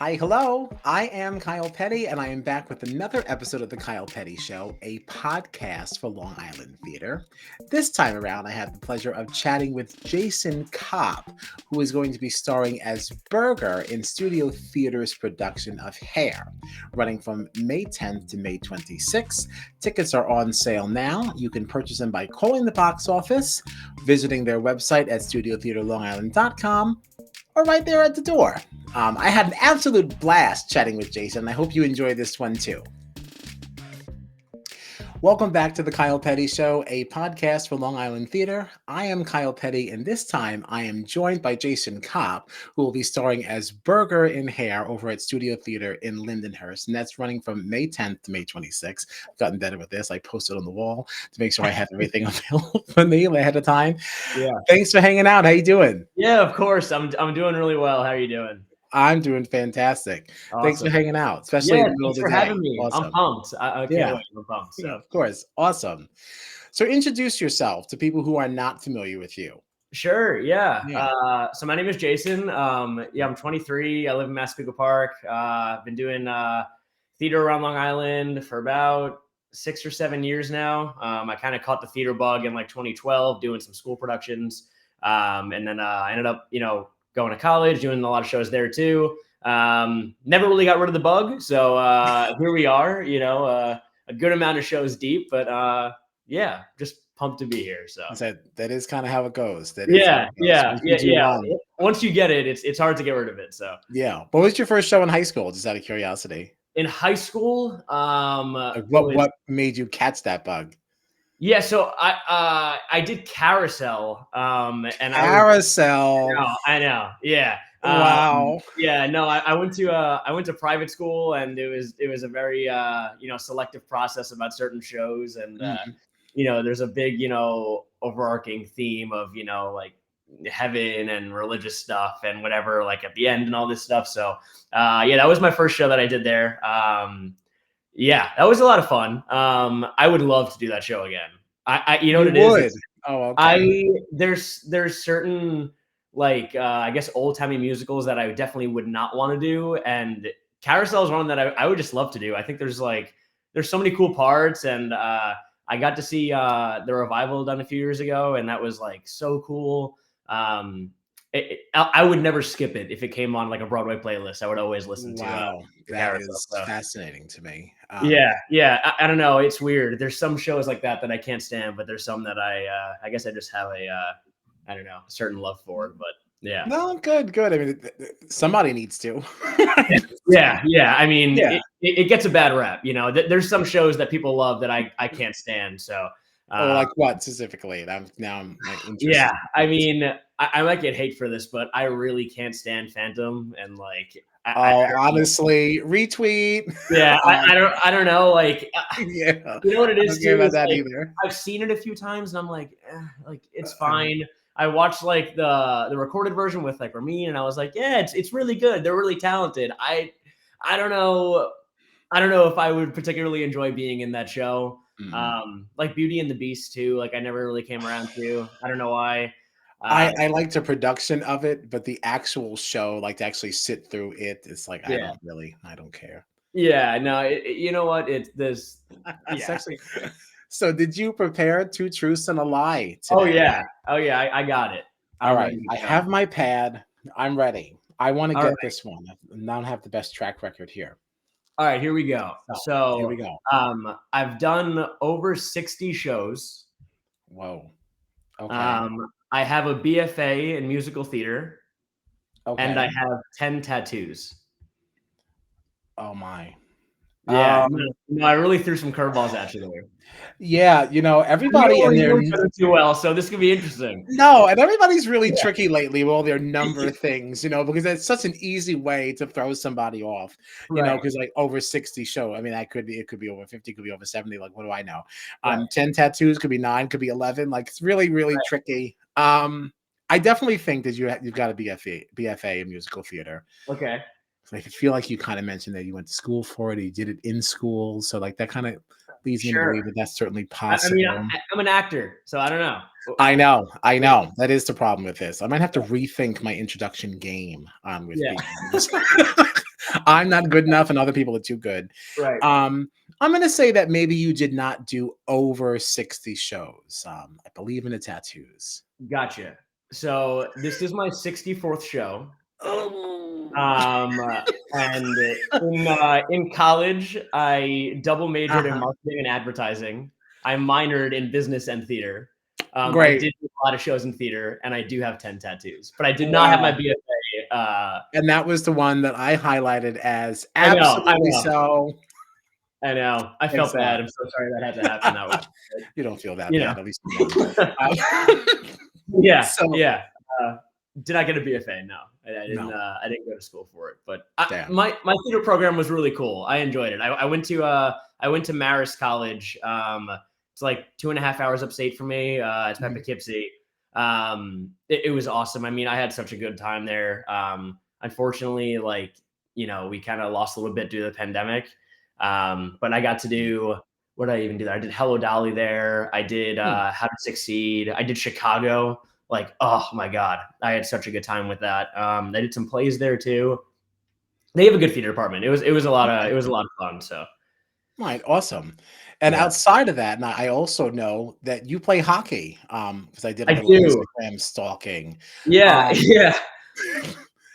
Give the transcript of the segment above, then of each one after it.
Hi, hello. I am Kyle Petty, and I am back with another episode of The Kyle Petty Show, a podcast for Long Island Theater. This time around, I have the pleasure of chatting with Jason Kopp, who is going to be starring as Berger in Studio Theater's production of Hair, running from May 10th to May 26th. Tickets are on sale now. You can purchase them by calling the box office, visiting their website at studiotheaterlongisland.com, or right there at the door. I had an absolute blast chatting with Jason. I hope you enjoy this one too. Welcome back to the Kyle Petty Show, a podcast for Long Island Theater. I am Kyle Petty, and this time I am joined by Jason Kopp, who will be starring as Berger in Hair over at Studio Theater in Lindenhurst, and that's running from May 10th to May 26th. I've gotten better with this. I posted on the wall to make sure I have everything available for me ahead of time. Yeah. Thanks for hanging out. How you doing? Yeah, of course. I'm doing really well. How are you doing? I'm doing fantastic. Awesome. Thanks for hanging out, especially in the middle of the day. Thanks for having me. Awesome. I'm pumped. I can't wait. I'm pumped. So. Yeah, of course. Awesome. So introduce yourself to people who are not familiar with you. Sure. Yeah. So my name is Jason. I'm 23. I live in Massapequa Park. I've been doing theater around Long Island for about 6 or 7 years now. I kind of caught the theater bug in like 2012 doing some school productions. And then I ended up, going to college, doing a lot of shows there too. Never really got rid of the bug. So here we are, a good amount of shows deep, but just pumped to be here. So that is kind of how it goes. Yeah. Once you get it, it's hard to get rid of it. So yeah. What was your first show in high school? Just out of curiosity. In high school, what made you catch that bug? Yeah, so I did Carousel, and Carousel. I know, yeah. Wow. I went to private school, and it was a very selective process about certain shows, and there's a big overarching theme of like heaven and religious stuff and whatever, like at the end and all this stuff. So that was my first show that I did there. Yeah, that was a lot of fun. I would love to do that show again. You know what it is? Oh, okay. There's certain I guess old timey musicals that I definitely would not want to do, and Carousel is one that I would just love to do. I think there's so many cool parts, and I got to see the revival done a few years ago, and that was so cool. I would never skip it if it came on like a Broadway playlist. I would always listen to. Wow, that is fascinating to me. I don't know. It's weird. There's some shows like that I can't stand, but there's some that I guess I just have a certain love for. But yeah. No, good. I mean, somebody needs to. Yeah. I mean, it gets a bad rap. There's some shows that people love that I can't stand. So. Like what specifically? I'm interested. Yeah, I mean, I might get hate for this, but I really can't stand Phantom, and honestly, retweet. Yeah, I don't know, yeah, you know what it is too. About that either. I've seen it a few times, and I'm it's fine. I watched the recorded version with Ramin, and I was like, yeah, it's really good. They're really talented. I don't know if I would particularly enjoy being in that show. Beauty and the Beast too. I never really came around to. I don't know why. I like the production of it, but the actual show, to actually sit through it, it's I don't care. Yeah, no, you know what? It's actually. So, did you prepare 2 truths and a lie today? Oh yeah, I got it. All right, I have my pad. I'm ready. I want to get this one. I don't have the best track record here. All right, here we go. So here we go. I've done over 60 shows. Whoa. Okay. I have a BFA in musical theater. Okay. And I have 10 tattoos. Oh my. Yeah. I really threw some curveballs at you there. Yeah, everybody in there too well, so this could be interesting. No, and everybody's really tricky lately with all their number things, because it's such an easy way to throw somebody off, because over 60 show. I mean, it could be over 50, could be over 70. What do I know? 10 tattoos, could be 9, could be 11. It's really, really tricky. I definitely think that you've got a BFA in musical theater. Okay. I feel like you kind of mentioned that you went to school for it, you did it in school, so that kind of leads me to believe that that's certainly possible. I mean, I'm an actor, so I don't know. I know. That is the problem with this. I might have to rethink my introduction game with I'm not good enough and other people are too good. Right. I'm gonna say that maybe you did not do over 60 shows. I believe in the tattoos. Gotcha. So this is my 64th show. Oh. Um, and in college, I double majored in Uh-huh. marketing and advertising. I minored in business and theater. I Great. did do a lot of shows in theater, and I do have 10 tattoos, but I did not have my Wow. BFA. And that was the one that I highlighted as I know, I absolutely know, so. I know. I Thanks felt a lot. bad. I'm so sorry that had to happen that way. You don't feel that You know. bad, at least you don't. Um, Yeah, so yeah. Uh, did I get a BFA? No, I didn't. no, I didn't go to school for it. But damn. my theater program was really cool. I enjoyed it. I went to Marist College. It's like 2.5 hours upstate from me. It's by Mhm. Poughkeepsie. It was awesome. I mean, I had such a good time there. Unfortunately, like we kind of lost a little bit due to the pandemic. But I got to do what did I even do there? I did Hello Dolly there. I did Hmm. How to Succeed. I did Chicago. Like, oh my God, I had such a good time with that. I did some plays there too. They have a good theater department. It was a lot of Okay. fun. So Right, awesome. And yeah, outside of that, now I also know that you play hockey, because I did a I little do. Instagram stalking. Yeah, Um, yeah,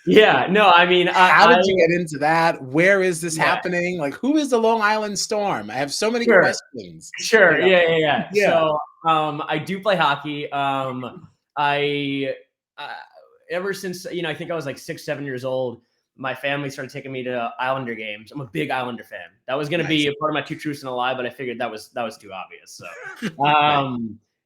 yeah. No, I mean, how did you get into that? Where is this yeah, happening? Like, who is the Long Island Storm? I have so many sure. questions, you Sure. know? Yeah, yeah, yeah. Yeah. So, I do play hockey. I uh, ever since I think I was like 6, 7 years old. My family started taking me to Islander games. I'm a big Islander fan. That was going to be Nice. a part of my two truths and a lie, but I figured that was too obvious. So, Right.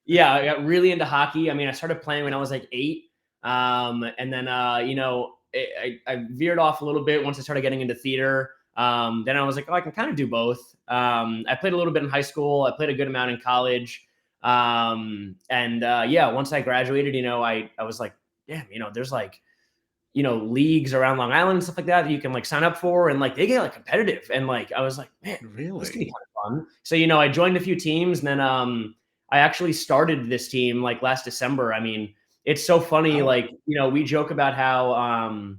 yeah, I got really into hockey. I mean, I started playing when I was like 8, and then I veered off a little bit once I started getting into theater. Then I was like, oh, I can kind of do both. I played a little bit in high school. I played a good amount in college. And yeah, once I graduated, I was like, yeah, there's like, leagues around Long Island and stuff like that you can like sign up for, and like they get like competitive. And like I was like, man, this could be Really? kind of fun. So I joined a few teams, and then I actually started this team like last December. I mean, it's so funny. Oh, Like we joke about how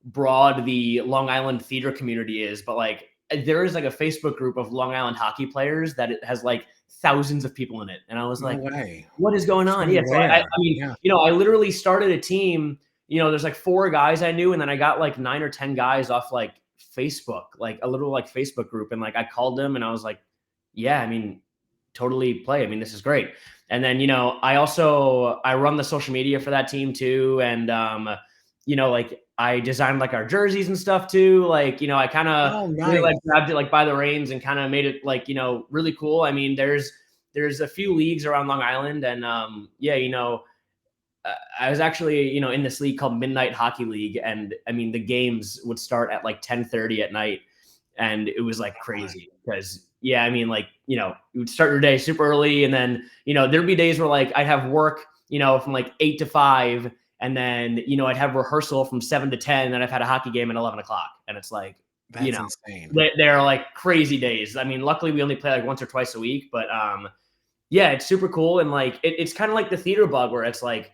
broad the Long Island theater community is, but like there is like a Facebook group of Long Island hockey players that it has like thousands of people in it. And I was no like, way. what is going on? From Yeah. So I where? mean, Yeah. I literally started a team, there's like 4 guys I knew, and then I got like 9 or 10 guys off like Facebook, like a little like Facebook group. And like I called them and I was like, yeah, I mean, totally play. I mean, this is great. And then, I run the social media for that team too. And like I designed like our jerseys and stuff too. Like, I kind of Oh, really like nice. grabbed it like by the reins and kind of made it like, really cool. I mean, there's a few leagues around Long Island, and yeah, I was actually, in this league called Midnight Hockey League, and I mean the games would start at like 10:30 at night, and it was like My. crazy because yeah, I mean like you would start your day super early, and then there'd be days where like I'd have work from like 8 to 5, and then I'd have rehearsal from 7 to 10, and then I've had a hockey game at 11 o'clock, and it's like you That's know insane. they're like crazy days. I mean, luckily we only play like once or twice a week, but yeah, it's super cool. And like it's kind of like the theater bug where it's like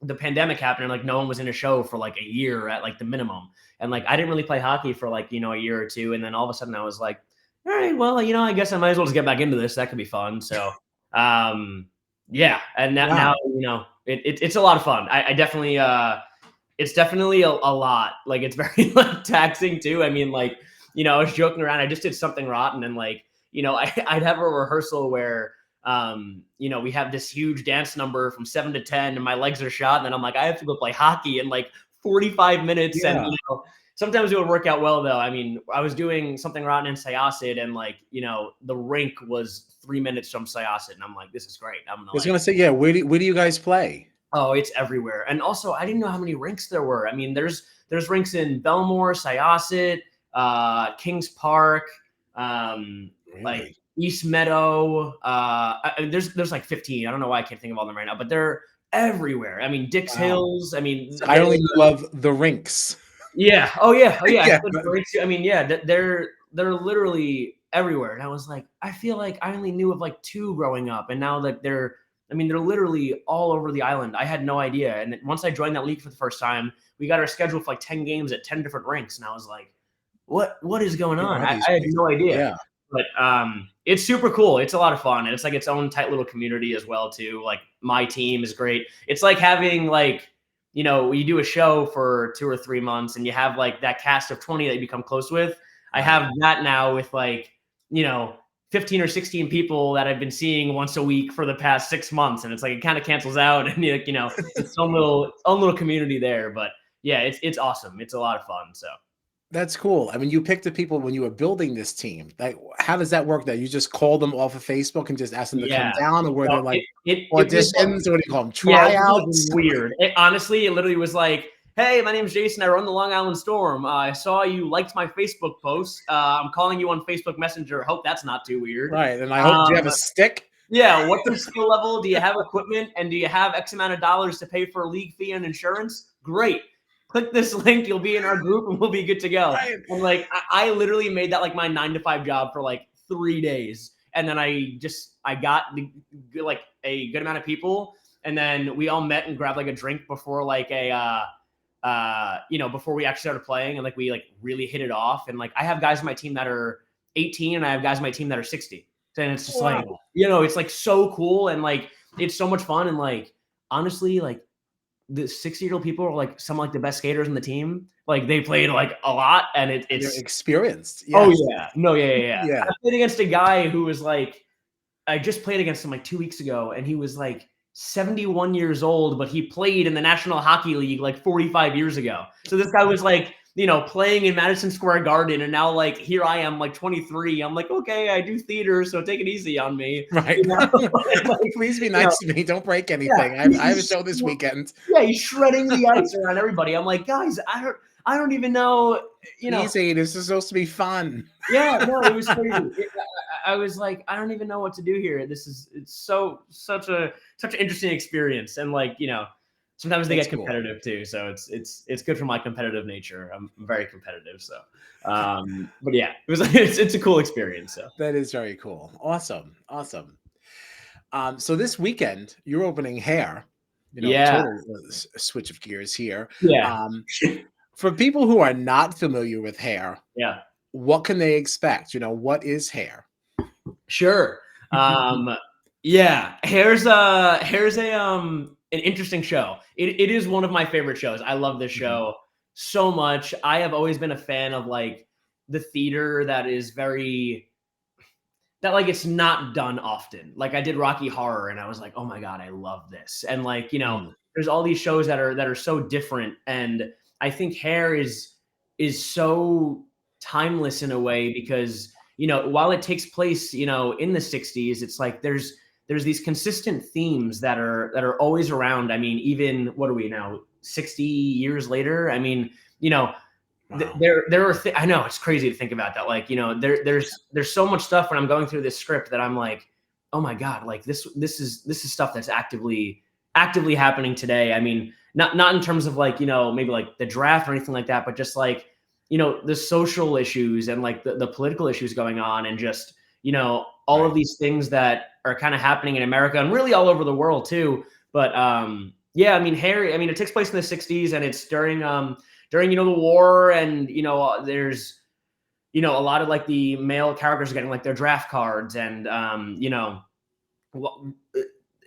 the pandemic happened and like no one was in a show for like a year at like the minimum. And like I didn't really play hockey for like a year or two, and then all of a sudden I was like, all right, well, I guess I might as well just get back into this. That could be fun. So yeah, and now Wow. it's a lot of fun. I definitely it's definitely a lot. Like it's very like taxing too. I mean, like I was joking around. I just did something rotten, and like I'd have a rehearsal where we have this huge dance number from 7 to 10, and my legs are shot, and then I'm like, I have to go play hockey in like 45 minutes, and Yeah. sometimes it would work out well though. I mean, I was doing something rotten in Syosset, and like the rink was 3 minutes from Syosset, and I'm like, this is great. I'm gonna I was like gonna say, yeah, where do you guys play? Oh, it's everywhere. And also, I didn't know how many rinks there were. I mean, there's rinks in Belmore, Syosset, Kings Park, like Really? East Meadow. There's like 15. I don't know why I can't think of all them right now, but they're everywhere. I mean, Dix Wow. Hills. I mean, So I only knew of the rinks. yeah. Oh yeah. Oh yeah. I Yeah, played but rinks too. I mean, yeah. They're literally everywhere. And I was like, I feel like I only knew of like 2 growing up, and now that they're literally all over the island. I had no idea. And once I joined that league for the first time, we got our schedule for like 10 games at 10 different rinks. And I was like, what is going Who on? are I these had people? no idea. Yeah. But it's super cool. It's a lot of fun. And it's like its own tight little community as well, too. Like my team is great. It's like having like, you know, you do a show for 2 or 3 months and you have like that cast of 20 that you become close with. I have that now with like, you know, 15 or 16 people that I've been seeing once a week for the past 6 months. And it's like, it kind of cancels out and you know, it's own little community there. But yeah, it's awesome. It's a lot of fun. So. That's cool. I mean, you picked the people when you were building this team. Like, how does that work? That you just call them off of Facebook and just ask them to come Yeah. down, or were No, there like it was auditions, or what do you call them, yeah, it tryouts? was weird. Honestly, it literally was like, hey, my name's Jason. I run the Long Island Storm. I saw you liked my Facebook post. I'm calling you on Facebook Messenger. Hope that's not too weird. Right. And I hope, do you have a stick? Yeah. What's your skill level? Do you have equipment? And do you have X amount of dollars to pay for a league fee and insurance? Great. Click this link. You'll be in our group and we'll be good to go. Right. And like, I literally made that like my 9-to-5 job for like 3 days. And then I got like a good amount of people. And then we all met and grabbed like a drink before like before we actually started playing. And like, we like really hit it off. And like, I have guys on my team that are 18 and I have guys on my team that are 60. And it's just like, you know, it's like so cool. And like, it's so much fun. And like, honestly, like the 60-year-old people are like some like the best skaters in the team. Like they played like a lot and it's They're experienced. Yes. Oh Yeah. yeah. I played against a guy who was like, I just played against him like 2 weeks ago and he was like 71 years old, but he played in the National Hockey League like 45 years ago. So this guy was like, you know, playing in Madison Square Garden. And now like, here I am like 23. I'm like, okay, I do theater. So take it easy on me. Right. You know? Like, please be nice to me. Don't break anything. Yeah, I have a show this weekend. Yeah. He's shredding the ice around everybody. I'm like, guys, I don't even know, you know. Easy. This is supposed to be fun. Yeah, no, it was crazy. I was like, I don't even know what to do here. It's such an interesting experience. And like, you know, sometimes they get competitive too. So it's good for my competitive nature. I'm very competitive. So, but yeah, it's a cool experience. So that is very cool. Awesome. So this weekend you're opening Hair. You know, total switch of gears here. Yeah. For people who are not familiar with Hair, yeah, what can they expect? You know, what is Hair? Sure. Yeah, Hair's an interesting show. It is one of my favorite shows. I love this show so much. I have always been a fan of like the theater that is like it's not done often. Like I did Rocky Horror and I was like, oh my God, I love this. And like, you know, there's all these shows that are so different. And I think Hair is so timeless in a way because, you know, while it takes place, you know, in the 60s, it's like there's these consistent themes that are always around. I mean, even what are we now, 60 years later? I mean, you know, there are I know it's crazy to think about that. Like, you know, there's so much stuff when I'm going through this script that I'm like, oh my God, like this is stuff that's actively happening today. I mean, not in terms of like, you know, maybe like the draft or anything like that, but just like, you know, the social issues and like the political issues going on and just, you know, all of these things that are kind of happening in America and really all over the world too. But yeah, I mean, Harry, I mean, it takes place in the 60s and it's during, you know, the war and, you know, there's, you know, a lot of like the male characters are getting like their draft cards and, you know,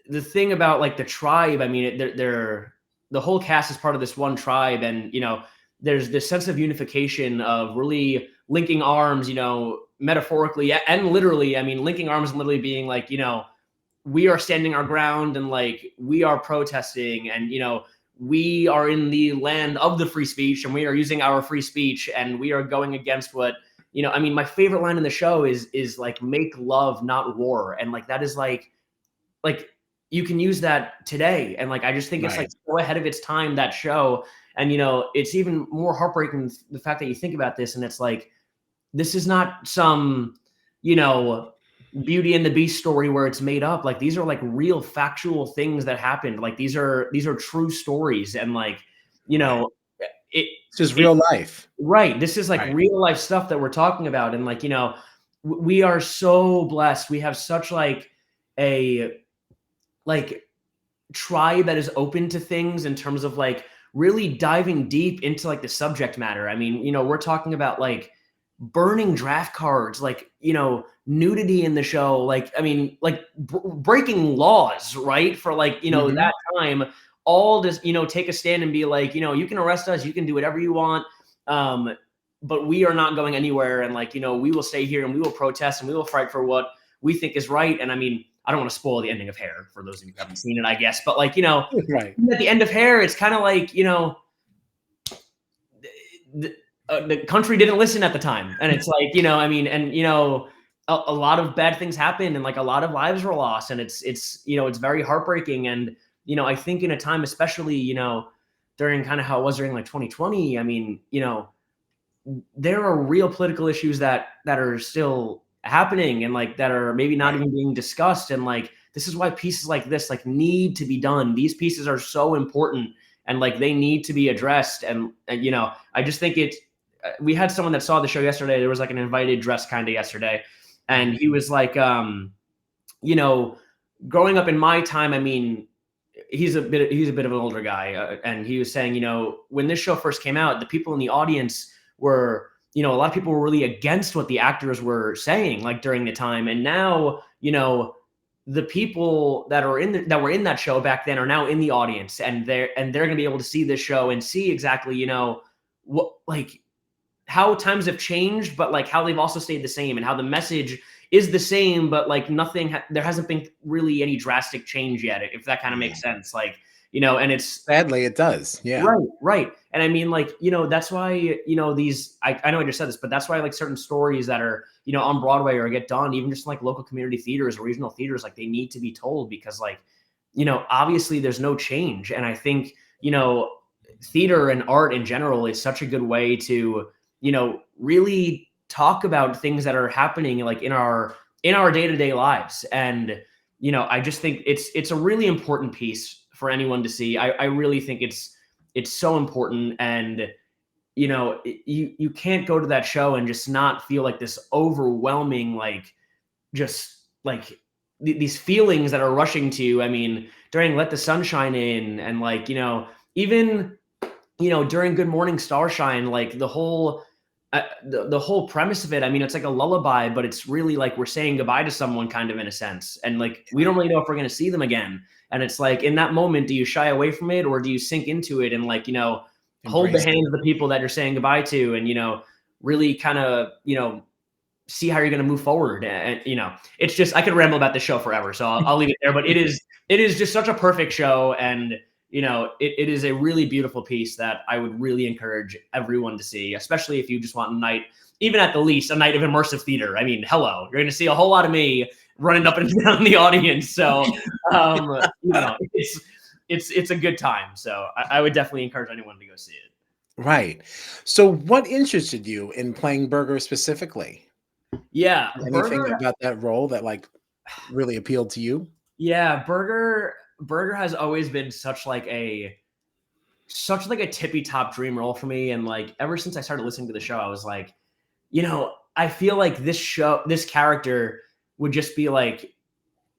the thing about like the tribe, I mean, the whole cast is part of this one tribe and, you know, there's this sense of unification of really linking arms, you know, metaphorically and literally. I mean, linking arms and literally being like, you know, we are standing our ground and like we are protesting and, you know, we are in the land of the free speech and we are using our free speech and we are going against what, you know, I mean, my favorite line in the show is like, make love, not war. And like, that is like you can use that today. And like, I just think it's like so ahead of its time, that show. And, you know, it's even more heartbreaking the fact that you think about this and it's like, this is not some, you know, Beauty and the Beast story where it's made up. Like these are like real factual things that happened. Like these are true stories. And like, you know, it's just real life. Right. This is like real life stuff that we're talking about. And like, you know, we are so blessed. We have such like a tribe that is open to things in terms of like really diving deep into like the subject matter. I mean, we're talking about like burning draft cards, like, nudity in the show, like, I mean, like breaking laws, right? For like, that time, all just, take a stand and be like, you can arrest us, you can do whatever you want. But we are not going anywhere. And like, we will stay here and we will protest and we will fight for what we think is right. And I mean, I don't want to spoil the ending of Hair for those of you who haven't seen it, I guess. But like, right. at the end of Hair, it's kind of like, the country didn't listen at the time. And it's like, I mean, and, a lot of bad things happened and like a lot of lives were lost. And it's very heartbreaking. And, I think in a time, especially, during kind of how it was during like 2020, I mean, there are real political issues that are still happening and like that are maybe not even being discussed. And like, this is why pieces like this like need to be done. These pieces are so important and like they need to be addressed. And I just think we had someone that saw the show yesterday. There was like an invited dress kind of yesterday. And he was like, growing up in my time, I mean, he's a bit of an older guy. And he was saying, when this show first came out, the people in the audience were, a lot of people were really against what the actors were saying, like during the time. And now, the people that were in that show back then are now in the audience, and they're going to be able to see this show and see exactly, what, like, how times have changed, but like how they've also stayed the same, and how the message is the same, but like there hasn't been really any drastic change yet, if that kind of makes sense. Like, and it's sadly it does. Yeah. Right. And I mean, like, that's why, these, I know I just said this, but that's why like certain stories that are, on Broadway or get done, even just like local community theaters or regional theaters, like they need to be told because like, obviously there's no change. And I think, theater and art in general is such a good way to, really talk about things that are happening like in our day-to-day lives. And, I just think it's a really important piece for anyone to see. I really think it's so important. And, you can't go to that show and just not feel like this overwhelming, like, just like these feelings that are rushing to you. I mean, during Let the Sunshine In, and like, even, during Good Morning Starshine, like the whole premise of it, I mean, it's like a lullaby, but it's really like we're saying goodbye to someone kind of in a sense. And like, we don't really know if we're going to see them again. And it's like, in that moment, do you shy away from it, or do you sink into it and like, hold the hands of the people that you're saying goodbye to, and, really kind of, see how you're going to move forward. And, it's just, I could ramble about this show forever, so I'll leave it there, but it is just such a perfect show. And, it is a really beautiful piece that I would really encourage everyone to see, especially if you just want a night, even at the least, a night of immersive theater. I mean, hello, you're going to see a whole lot of me running up and down in the audience. So, it's a good time. So I would definitely encourage anyone to go see it. Right. So what interested you in playing Berger specifically? Yeah. Anything about that role that like really appealed to you? Yeah. Berger has always been such like a tippy top dream role for me. And like, ever since I started listening to the show, I was like, I feel like this character would just be like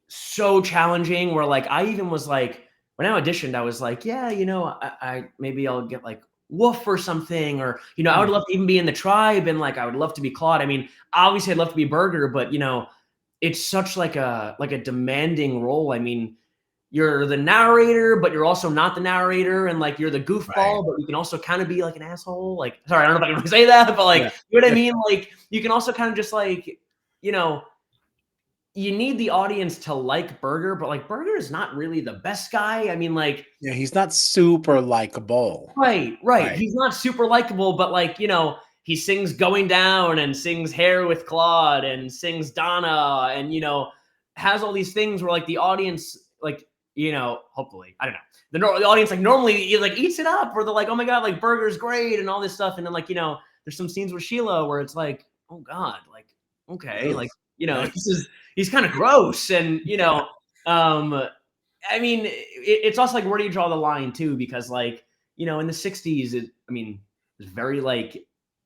so challenging, where like, I even was like, when I auditioned, I was like, yeah, I maybe I'll get like Wolf or something, or, I would love to even be in the tribe, and like, I would love to be Claude. I mean, obviously I'd love to be Berger, but it's such like a demanding role. I mean, you're the narrator, but you're also not the narrator, and like, you're the goofball, but you can also kind of be like an asshole. Like, sorry, I don't know if I can say that, but like, you know what I mean? Like, you can also kind of just like, you need the audience to like Berger, but like, Berger is not really the best guy. I mean, like, yeah, he's not super likable. Right. He's not super likable, but like, he sings Going Down and sings Hair with Claude and sings Donna, and, has all these things where like the audience, like, hopefully, I don't know, the audience like normally like eats it up, or they're like, oh my God, like Berger's great and all this stuff. And then like, there's some scenes with Sheila where it's like, oh God, like, okay, like, he's kind of gross. And, I mean, it's also like, where do you draw the line too? Because like, in the 60s, it was very like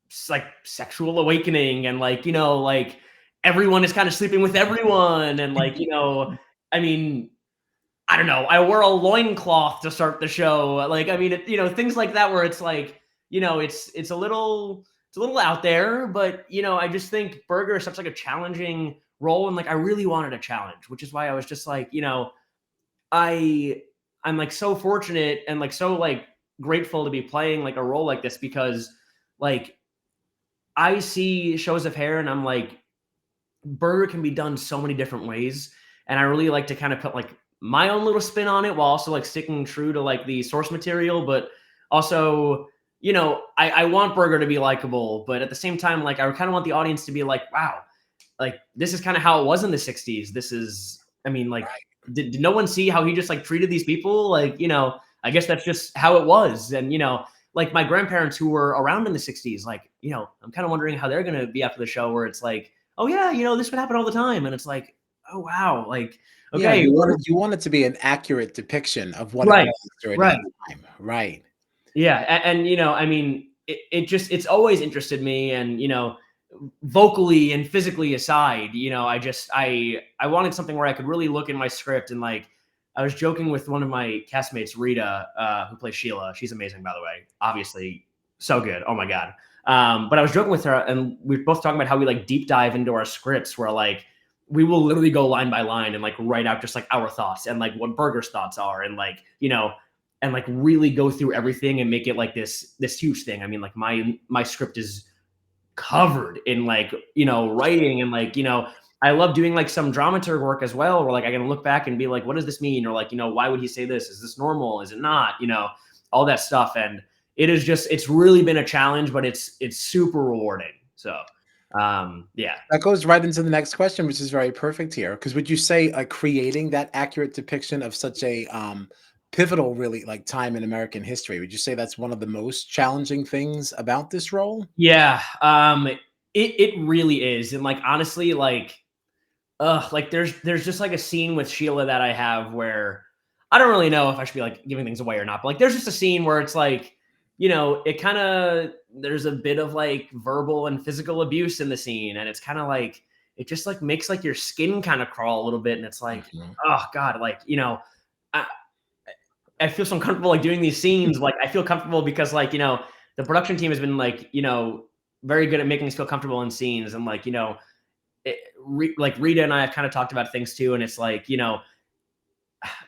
sexual awakening, and like, like everyone is kind of sleeping with everyone. And like, I mean, I don't know, I wore a loincloth to start the show. Like, I mean, things like that where it's like, it's a little out there, but I just think Berger is such like a challenging role, and like I really wanted a challenge, which is why I was just like, I'm like so fortunate and like so like grateful to be playing like a role like this, because like I see shows of hair and I'm like, Berger can be done so many different ways. And I really like to kind of put like my own little spin on it while also like sticking true to like the source material. But also, I want Berger to be likable, but at the same time, like I kind of want the audience to be like, wow, like this is kind of how it was in the 60s. This is, I mean, like, Right. did no one see how he just like treated these people? Like, I guess that's just how it was. And, like my grandparents who were around in the 60s, like, I'm kind of wondering how they're going to be after the show, where it's like, oh yeah, this would happen all the time. And it's like, oh wow, like, Yeah, okay, you want it to be an accurate depiction of what it right, was during right. that time. Right. Yeah. And I mean, it's always interested me. And, vocally and physically aside, I wanted something where I could really look in my script and like, I was joking with one of my castmates, Rita, who plays Sheila. She's amazing, by the way. Obviously, so good. Oh my god. But I was joking with her, and we were both talking about how we like deep dive into our scripts, where like we will literally go line by line and like write out just like our thoughts and like what Berger's thoughts are, and like and like really go through everything and make it like this huge thing. I mean, like my script is covered in like writing, and like I love doing like some dramaturg work as well, where like I can look back and be like, what does this mean, or like why would he say this, is this normal, is it not, all that stuff. And it's really been a challenge, but it's super rewarding. So yeah. That goes right into the next question, which is very perfect here. Because would you say creating that accurate depiction of such a pivotal, really like time in American history, would you say that's one of the most challenging things about this role? Yeah, it really is. And like honestly, like there's just like a scene with Sheila that I have where I don't really know if I should be like giving things away or not, but like there's just a scene where it's like, it kind of, there's a bit of like verbal and physical abuse in the scene, and it's kind of like it just like makes like your skin kind of crawl a little bit, and it's like, Mhm. oh god, like I I feel so uncomfortable like doing these scenes. Like I feel comfortable because like the production team has been like very good at making us feel comfortable in scenes, and like like Rita and I have kind of talked about things too, and it's like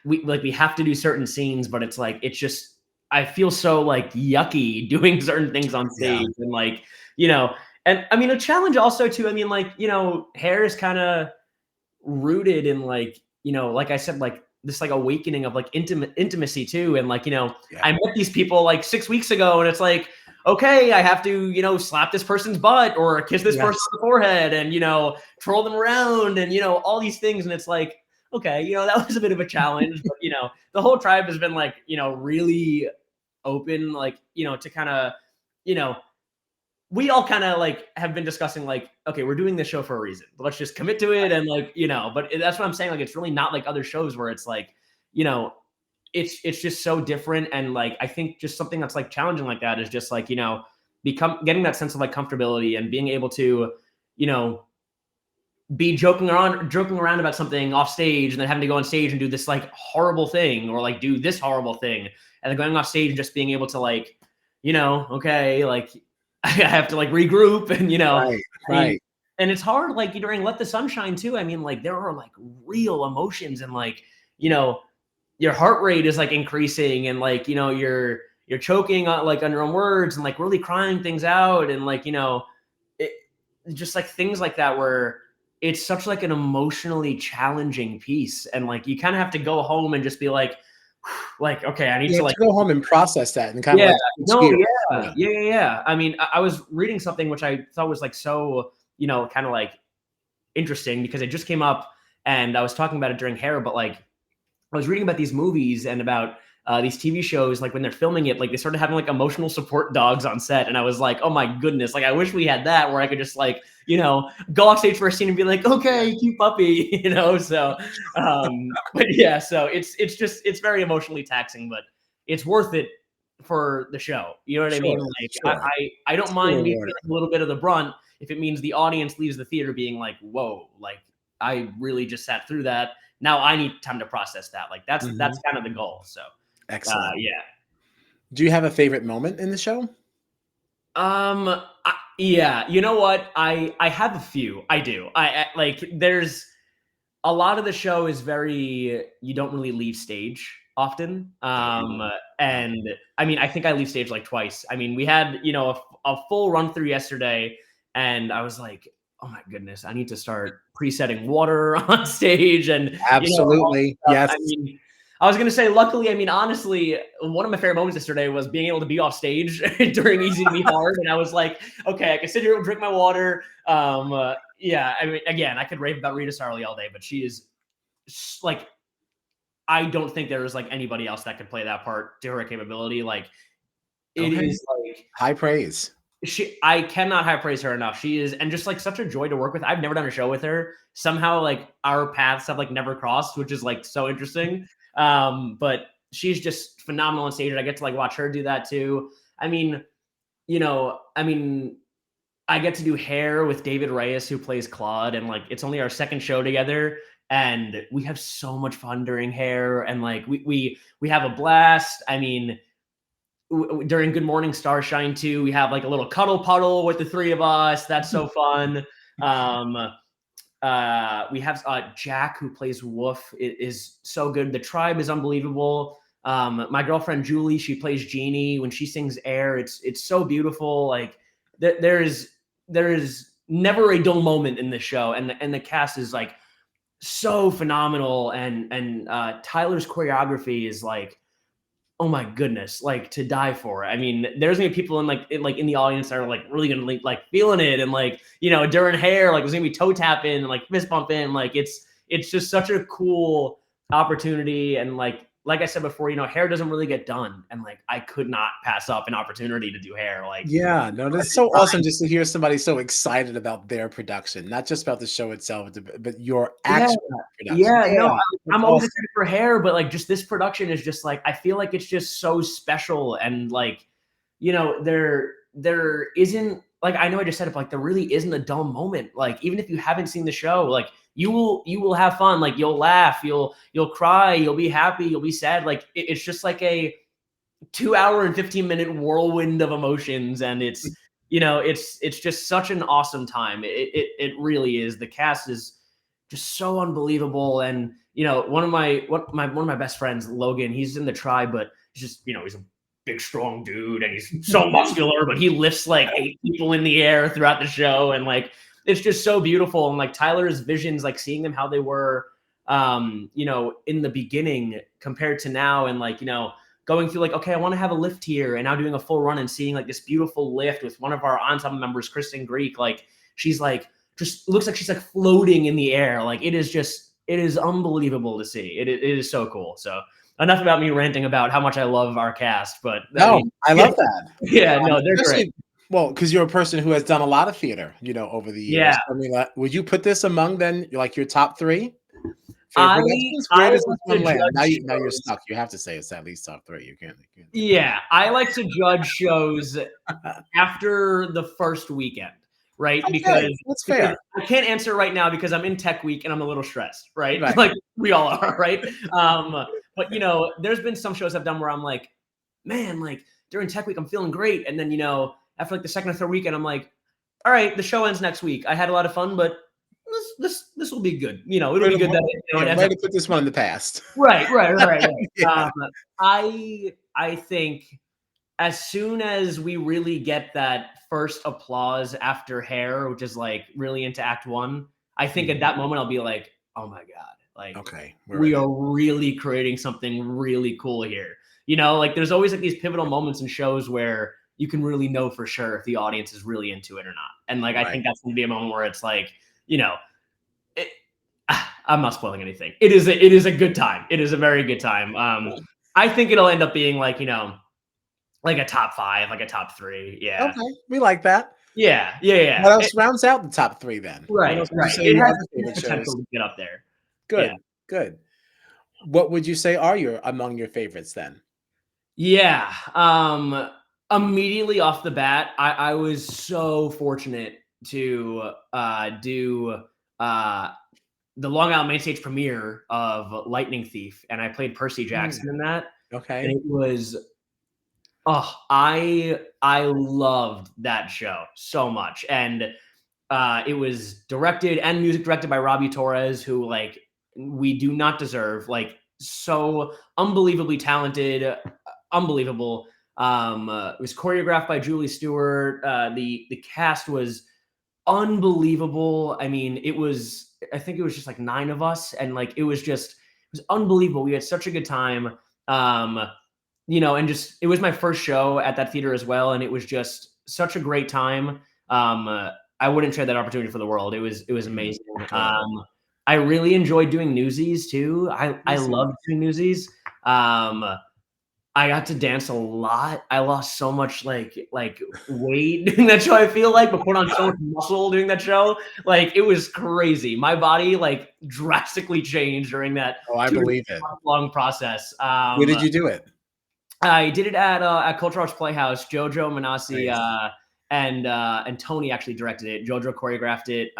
we have to do certain scenes, but it's like it's just I feel so like yucky doing certain things on Yeah. stage, and like you know, and I mean a challenge also too. I mean like hair is kind of rooted in like like I said, like this like awakening of like intimacy too, and like Yeah. I met these people like 6 weeks ago, and it's like okay, I have to slap this person's butt or kiss this person Yes. on the forehead and twirl them around and all these things, and it's like okay, that was a bit of a challenge, but the whole tribe has been like really open, like to kind of you know we all kind of like have been discussing like, okay, we're doing this show for a reason. Let's just commit to it. And like, but that's what I'm saying. Like, it's really not like other shows where it's like, you know, it's just so different. And like, I think just something that's like challenging like that is just like, become getting that sense of like comfortability and being able to, you know, be joking around about something off stage and then having to go on stage and do this like horrible thing or like do this horrible thing. And then going off stage and just being able to like, okay, like I have to like regroup and Right. I mean, Right. and it's hard like during Let the Sun Shine too. I mean, like there are like real emotions and like, you know, your heart rate is like increasing and like, you're choking on like on your own words and like really crying things out and like, it, just like things like that where it's such like an emotionally challenging piece and like you kind of have to go home and just be like okay, I need You to have like to go home and process that and kind of yeah, like switch no, gears. yeah, Yeah. yeah, yeah, yeah. I mean, I was reading something which I thought was like so, kind of like interesting because it just came up and I was talking about it during hair, but like I was reading about these movies and about these TV shows, like when they're filming it, like they started having like emotional support dogs on set. And I was like, oh my goodness, like I wish we had that where I could just like, go off stage for a scene and be like, okay, cute puppy, So, but yeah, so it's very emotionally taxing, but it's worth it for the show. You know what I Sure. mean? Like Sure. I don't Super mind me rewarding. feeling a little bit of the brunt if it means the audience leaves the theater being like, whoa, like I really just sat through that. Now I need time to process that. Like that's kind of the goal. So Excellent. yeah. Do you have a favorite moment in the show? Yeah, you know what? I have a few. I do. I like there's a lot of the show is very you don't really leave stage often. And I mean, I think I leave stage like twice. I mean, we had, a full run through yesterday and I was like, "Oh my goodness, I need to start presetting water on stage and all Absolutely. that stuff." Yes. I mean, I was gonna say, luckily, I mean, honestly, one of my favorite moments yesterday was being able to be off stage during Easy to Be Hard, and I was like, okay, I can sit here and drink my water. Yeah, I mean, again, I could rave about Rita Sarley all day, but she is like, I don't think there is like anybody else that could play that part to her capability. Like, it is like high praise. I cannot high praise her enough. She is, and just like such a joy to work with. I've never done a show with her. Somehow, like our paths have like never crossed, which is like so interesting. But she's just phenomenal on stage. I get to like watch her do that too. I mean, I get to do hair with David Reyes, who plays Claude, and like it's only our second show together, and we have so much fun during hair, and like we have a blast. I mean, during Good Morning Starshine too, we have like a little cuddle puddle with the three of us. That's so fun. We have Jack, who plays Woof. It is so good. The tribe is unbelievable. My girlfriend Julie, she plays Jeannie when she sings Air. It's so beautiful. Like there is never a dull moment in this show, and the cast is like so phenomenal. And Tyler's choreography is like, oh my goodness, like to die for. I mean, there's gonna be people in the audience that are like really gonna like feeling it, and like during hair, like there's gonna be toe tapping and like fist bumping. Like it's just such a cool opportunity, and like I said before, hair doesn't really get done, and like I could not pass up an opportunity to do hair. Like Yeah, no, that's so awesome just to hear somebody so excited about their production, not just about the show itself, but your actual production. Yeah, no, I'm always awesome. excited for hair, but like just this production is just like I feel like it's just so special, and like there isn't, like, I know I just said it, but like there really isn't a dull moment. Like even if you haven't seen the show, like you will have fun, like you'll laugh, you'll cry, you'll be happy, you'll be sad. Like it's just like a 2 hour and 15-minute whirlwind of emotions, and it's it's just such an awesome time. It really is. The cast is just so unbelievable, and one of my best friends, Logan, he's in the tribe, but he's just he's a big strong dude, and he's so muscular, but he lifts like 8 people in the air throughout the show, and like it's just so beautiful. And like Tyler's visions, like seeing them how they were in the beginning compared to now, and like going through like, okay, I want to have a lift here, and now doing a full run and seeing like this beautiful lift with one of our ensemble members, Kristen Greek. Like she's like just looks like she's like floating in the air. Like it is unbelievable to see. It is so cool. So enough about me ranting about how much I love our cast, but I love that. Yeah, no, they're great. Well, because you're a person who has done a lot of theater, over the years. Yeah. I mean, would you put this among then like your top 3? I Where does this like one land? Now shows. you're stuck. You have to say it's at least top 3. You can't. Yeah, I like to judge shows after the first weekend, right? Okay, because that's fair. I can't answer right now because I'm in tech week and I'm a little stressed, right? Right. Like we all are, right? But there's been some shows I've done where I'm like, man, like during tech week I'm feeling great, and then after like the second or third weekend I'm like, all right, the show ends next week. I had a lot of fun, but this will be good. It'll be good that Way to put this one in the past. Right. Yeah. I think as soon as we really get that first applause after hair, which is like really into act 1, I think at that moment I'll be like, oh my God, like okay, we are really creating something really cool here. Like there's always like these pivotal moments in shows where you can really know for sure if the audience is really into it or not. And like, I think that's going to be a moment where it's like, I'm not spoiling anything. It is a good time. It is a very good time. I think it'll end up being like, like a top 5, like a top 3. Yeah. Okay. We like that. Yeah. What else rounds out the top 3 then? Right. It has potential to get up there. Good. Good. What would you say are among your favorites then? Yeah. Immediately off the bat, I was so fortunate to do the Long Island main stage premiere of Lightning Thief, and I played Percy Jackson in that. Okay. And it was, I loved that show so much. And it was directed and music directed by Robbie Torres, who like we do not deserve, like so unbelievably talented, unbelievable. It was choreographed by Julie Stewart. The cast was unbelievable. I mean, I think it was just like 9 of us, and like it was unbelievable. We had such a good time. And just it was my first show at that theater as well, and it was just such a great time. I wouldn't trade that opportunity for the world. It was amazing. I really enjoyed doing Newsies too. I loved doing Newsies. I got to dance a lot. I lost so much like weight doing that show, I feel like, but put on so much muscle doing that show. Like it was crazy. My body like drastically changed during that I believe it. long process. Where did you do it? I did it at Cultural Arts Playhouse. Jojo Manassi and Tony actually directed it. Jojo choreographed it.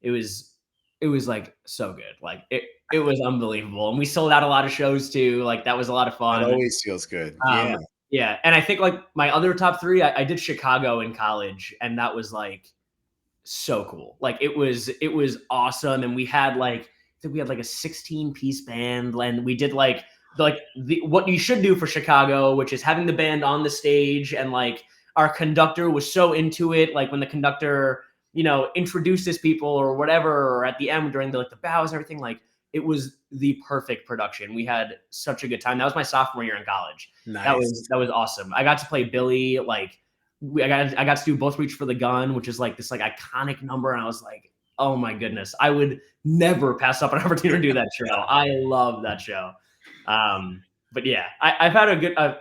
It was like so good. Like it was unbelievable. And we sold out a lot of shows too. Like that was a lot of fun. It always feels good. Yeah. Yeah. And I think like my other top 3, I did Chicago in college, and that was like so cool. Like it was awesome. And we had like, I think we had like a 16-piece band, and we did like what you should do for Chicago, which is having the band on the stage, and like our conductor was so into it. Like when the conductor, introduces people or whatever, or at the end during the bows and everything, like it was the perfect production. We had such a good time. That was my sophomore year in college. Nice. That was awesome. I got to play Billy. Like I got to do Both Reach for the Gun, which is like this like iconic number. And I was like, oh my goodness, I would never pass up an opportunity to do that show. I love that show. But yeah, I've had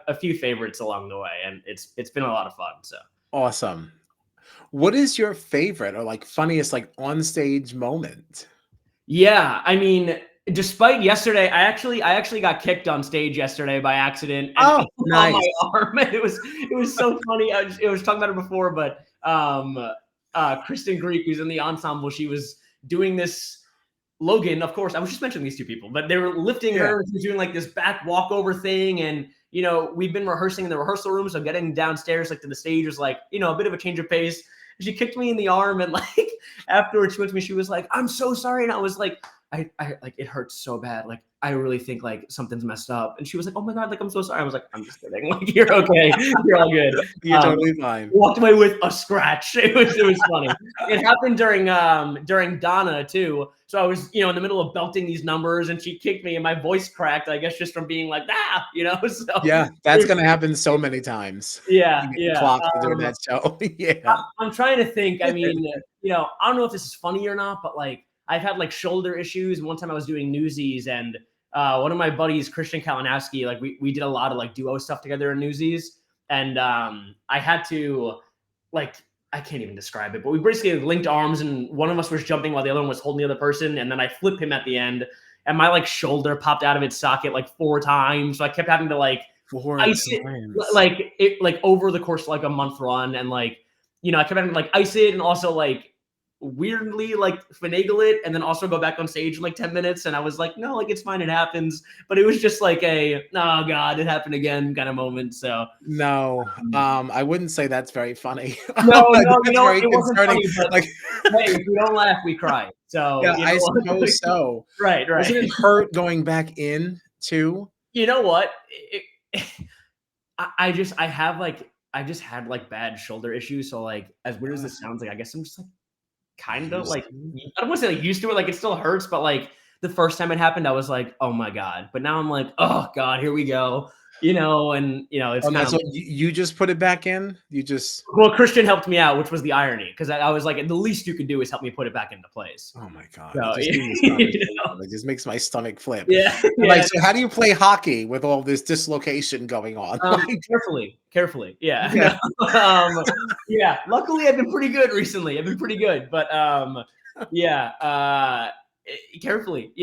a few favorites along the way, and it's been a lot of fun. So awesome. What is your favorite or like funniest like on stage moment? Yeah, I mean, despite yesterday, I actually got kicked on stage yesterday by accident. And nice. On my arm. It was so funny. I was talking about it before, but Kristen Greek, who's in the ensemble, she was doing this. Logan, of course, I was just mentioning these 2 people, but they were lifting her. She was doing like this back walkover thing. And, we've been rehearsing in the rehearsal room. So getting downstairs, like to the stage was like, a bit of a change of pace. And she kicked me in the arm. And like afterwards, she went to me, she was like, I'm so sorry. And I was like, I like, it hurts so bad. Like, I really think like something's messed up. And she was like, oh my God, like, I'm so sorry. I was like, I'm just kidding. Like, you're okay. You're all good. You're totally fine. Walked away with a scratch. It was funny. It happened during Donna too. So I was, in the middle of belting these numbers, and she kicked me and my voice cracked, I guess, just from being like, so yeah, that's going to happen so many times. Yeah. Clocked during that show. Yeah. I'm trying to think. I mean, I don't know if this is funny or not, but like, I've had like shoulder issues. And one time I was doing Newsies, and one of my buddies, Christian Kalinowski, like we did a lot of like duo stuff together in Newsies. And I had to like, I can't even describe it, but we basically linked arms, and one of us was jumping while the other one was holding the other person. And then I flipped him at the end, and my like shoulder popped out of its socket like 4 times. So I kept having to like ice it, like over the course of like a month run. And like, I kept having to like ice it, and also like weirdly like finagle it, and then also go back on stage in like 10 minutes. And I was like, no, like it's fine, it happens. But it was just like oh God, it happened again kind of moment. So no, I wouldn't say that's very funny. No, it wasn't funny, but like, hey, if we don't laugh, we cry. So yeah, I suppose so. Right. Doesn't it hurt going back in too? You know what? I just had like bad shoulder issues. So like, as weird as this sounds, like I guess I'm just like kind of like, I don't want to say like used to it, like it still hurts, but like the first time it happened, I was like, oh my God. But now I'm like, oh God, here we go. And it's kind of so you just put it back in. Well, Christian helped me out, which was the irony, because I was like, the least you could do is help me put it back into place. Oh my God, so, it just makes my stomach flip. Yeah. Like, so how do you play hockey with all this dislocation going on? Carefully. Yeah. Yeah. Luckily, I've been pretty good recently. But carefully.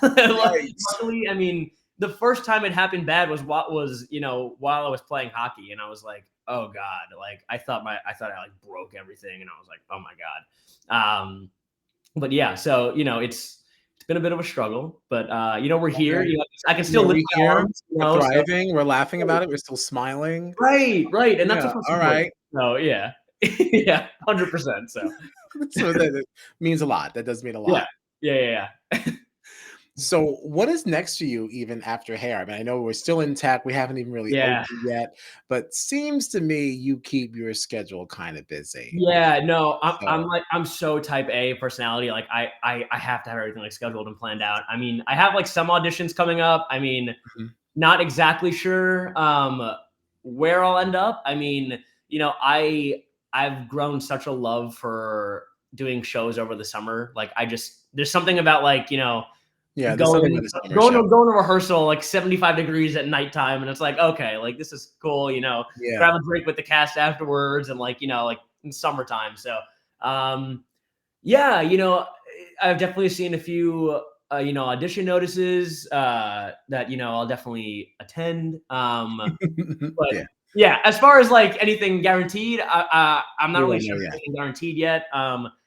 Luckily, I mean, the first time it happened bad was while I was playing hockey, and I was like, oh God, like I thought I like broke everything, and I was like, oh my God. But yeah, so it's been a bit of a struggle, but we're here. Okay. I can still lift my Here, arms. we're thriving. We're laughing about it. We're still smiling. Right, and that's Yeah. what's All important. right. So yeah, yeah, 100%. So So that means a lot. That does mean a lot. yeah. So, what is next for you even after hair? I mean, I know we're still intact. We haven't even really Yeah. opened yet, but seems to me you keep your schedule kind of busy. Yeah, no, So, I'm so type A personality. Like I have to have everything like scheduled and planned out. I mean, I have like some auditions coming up. I mean, mhm. not exactly sure where I'll end up. I mean, I've grown such a love for doing shows over the summer. Like there's something about like, Yeah, there's something going with a summer going show. to going to rehearsal like 75 degrees at nighttime, and it's like, okay, like this is cool, Yeah. grab a drink with the cast afterwards, and like like in summertime. So yeah, I've definitely seen a few audition notices that I'll definitely attend. But Yeah, yeah, as far as like anything guaranteed, I'm not we really don't sure know if yet. anything guaranteed yet.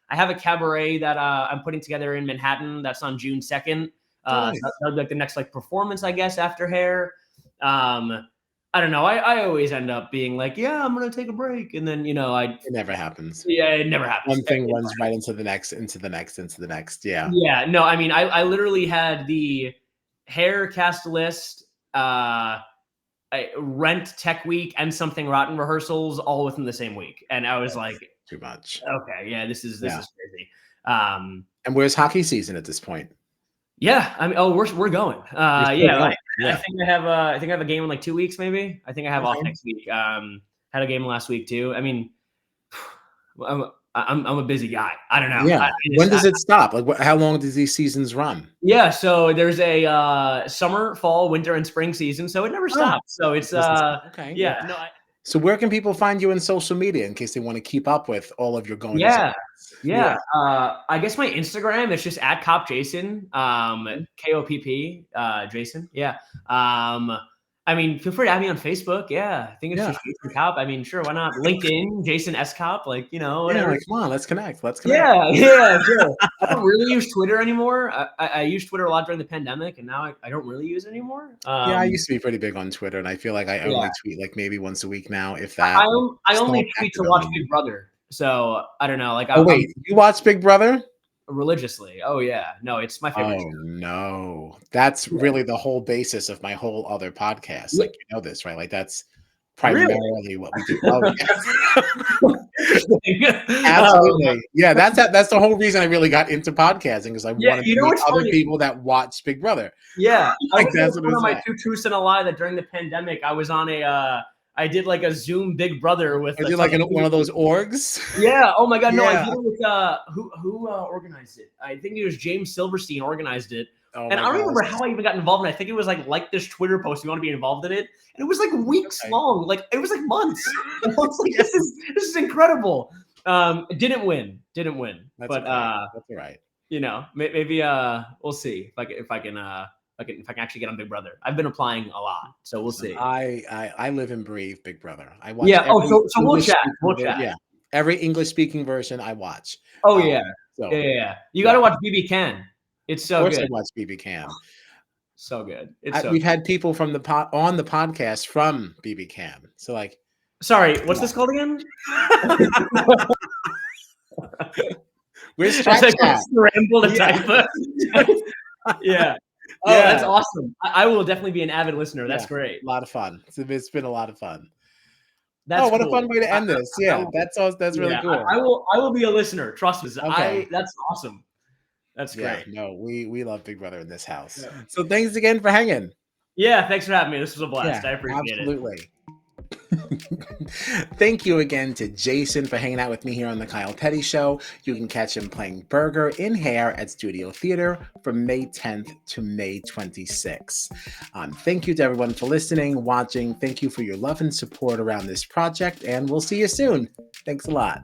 I have a cabaret that I'm putting together in Manhattan. That's on June 2nd. Oh, So nice. that'll be like the next like performance, I guess, after hair. I don't know. I always end up being like, yeah, I'm gonna take a break, and then It never happens. yeah, it never happens. One thing runs right into the next, into the next, into the next. Yeah. Yeah, no, I mean, I literally had the hair cast list, rent tech week, and something rotten rehearsals all within the same week, and I was That's like, too much. okay, yeah, this Yeah. is crazy. Um, And where's hockey season at this point? yeah, I mean, oh, we're going. You're still Yeah, going. I Yeah. think I think I have a game in like 2 weeks, maybe. I think I have off Okay. next week. Had a game last week too. I mean, I'm a busy guy. I don't know. Yeah. When does it stop? Like, how long does these seasons run? Yeah, so there's a summer, fall, winter, and spring season, so it never Oh, stops. So it's okay. yeah, Well, no, so where can people find you in social media in case they want to keep up with all of your goings yeah, on? yeah. Yeah. I guess my Instagram is just at Cop Jason, Mhm. KOPP, Jason. Yeah. I mean, feel free to add me on Facebook. Yeah, I think it's Yeah. just Jason Cop. I mean, sure, why not? LinkedIn, Jason S Cop. Like Yeah. whatever. Like, come on, let's connect. Let's connect. Yeah, sure. I don't really use Twitter anymore. I used Twitter a lot during the pandemic, and now I don't really use it anymore. Yeah, I used to be pretty big on Twitter, and I feel like I Yeah. only tweet like maybe once a week now, if I that. Like, I just not only tweet to active watch anymore. Big Brother, so I don't know. Like Oh I'm wait, you watch Big Brother? religiously. Oh yeah, no, it's my favorite Oh no, that's show. really the whole basis of my whole other podcast. Yeah. Like, you know this, right? Like, that's Really? primarily what we do. Oh yeah. Interesting. Absolutely. Yeah, that's the whole reason I really got into podcasting, because I Yeah, wanted you to know meet what's other funny? people that watch Big Brother. Yeah, I Like, would say that's it's what one of it's my about. 2 truths and a lie that during the pandemic, I was on I did like a Zoom Big Brother with Is a it ton like of one of people. those orgs? Yeah. Oh my god. No, I did Yeah. it with who organized it? I think it was James Silverstein organized it, Oh and my I don't remember gosh. how I even got involved. And I think it was like this Twitter post. You want to be involved in it, and it was like weeks Okay. long. Like it was like months. And I was like, this is incredible. It didn't win. That's But okay. That's all right. maybe we'll see if I can actually get on Big Brother. I've been applying a lot, so we'll Listen, see. I live and breathe Big Brother. I watch Yeah. Oh, every so we'll English chat. speaking yeah, every English speaking version I watch. Oh Um, yeah. so You got yeah, to of watch BB Can. It's so course I good. watch BB Cam. So good. It's so We've good. had people from the on the podcast from BB Cam. So like, Sorry, what's yeah. this called again? Where's As Chat I Chat? scramble to Yeah. type it. Yeah. Oh, that's Yeah. awesome. I will definitely be an avid listener. That's Yeah. great. A lot of fun. It's been a lot of fun. Oh, That's what a fun cool. way to end this. I Yeah, will, that's really yeah, cool. I will be a listener. Trust me. Okay. That's awesome. That's Yeah, great. no, we love Big Brother in this house. Yeah. So thanks again for hanging. Yeah, thanks for having me. This was a Yeah, blast. I appreciate it. absolutely. Thank you again to Jason for hanging out with me here on the Kyle Petty Show. You can catch him playing Berger in Hair at Studio Theater from May 10th to May 26th. Thank you to everyone for listening, watching. Thank you for your love and support around this project, and we'll see you soon. Thanks a lot.